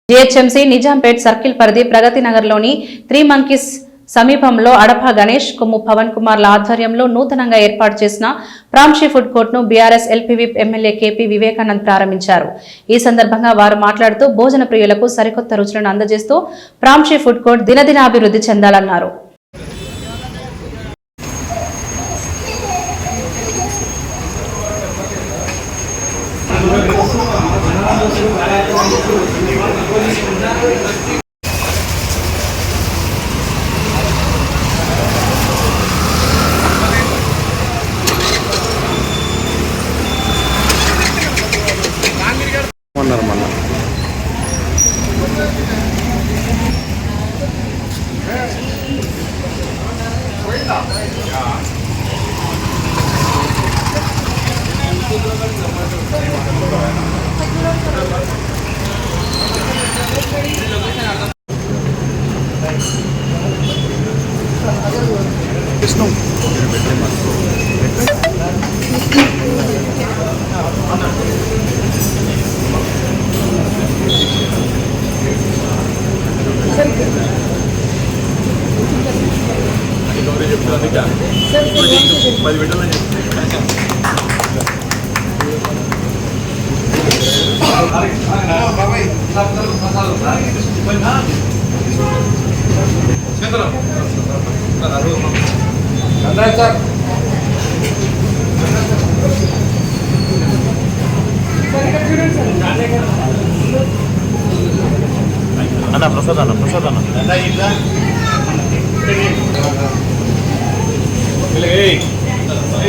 GHMC Nizampet circle పరిధి ప్రగతి నగర్లోని three monkeys సమీపంలో అడప గణేష్ కొమ్ము పవన్ కుమార్ల ఆధ్వర్యంలో నూతనంగా ఏర్పాటు చేసిన ప్రాంషీ ఫుడ్ కోర్టును బీఆర్ఎస్ ఎల్పీవీప్ ఎమ్మెల్యే కేపీ వివేకానంద్ ప్రారంభించారు. ఈ సందర్భంగా వారు మాట్లాడుతూ భోజన ప్రియులకు సరికొత్త రుచులను అందజేస్తూ ప్రాంషీ ఫుడ్ కోర్ట్ దినదినాభివృద్ధి చెందాలన్నారు.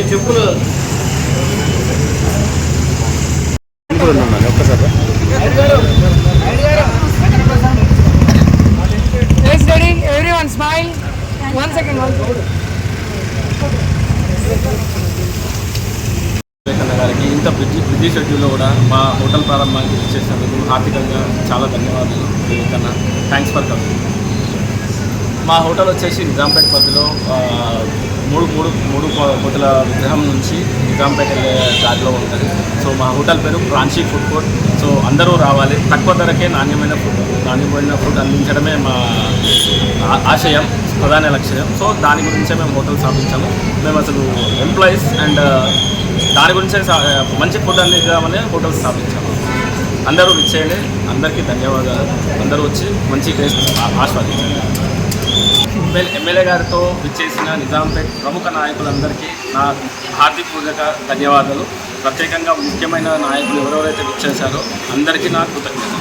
చెప్పులు everyone smile 1 second గారికి ఇంత బిజీ షెడ్యూల్లో కూడా మా హోటల్ ప్రారంభానికి చేసినందుకు ఆర్థికంగా చాలా ధన్యవాదాలు. Thanks for coming. మా హోటల్ వచ్చేసి నిజాంపేట పరిధిలో మూడు కోట్ల విగ్రహం నుంచి నిజాంపేట వెళ్ళే దారిలో ఉంటుంది. సో మా హోటల్ పేరు ప్రాంషీ ఫుడ్ కోర్ట్. సో అందరూ రావాలి, తక్కువ ధరకే నాణ్యమైన ఫుడ్ అందించడమే మా ఆశయం, ప్రధాన లక్ష్యం. సో దాని గురించే మేము హోటల్ స్థాపించాము. మేము అసలు ఎంప్లాయీస్ అండ్ దాని గురించే మంచి ఫుడ్ అందించామని హోటల్ స్థాపించాము. అందరూ విచ్చేయండి. అందరికీ ధన్యవాదాలు. అందరూ వచ్చి మంచి టేస్ట్ ఆస్వాదించండి. ఎమ్మెల్యే గారితో విచ్చేసిన నిజాంపేట్ ప్రముఖ నాయకులందరికీ నా హార్దికపూర్వక ధన్యవాదాలు. ప్రత్యేకంగా ముఖ్యమైన నాయకులు ఎవరెవరైతే విచ్చేశారో అందరికీ నా కృతజ్ఞతలు.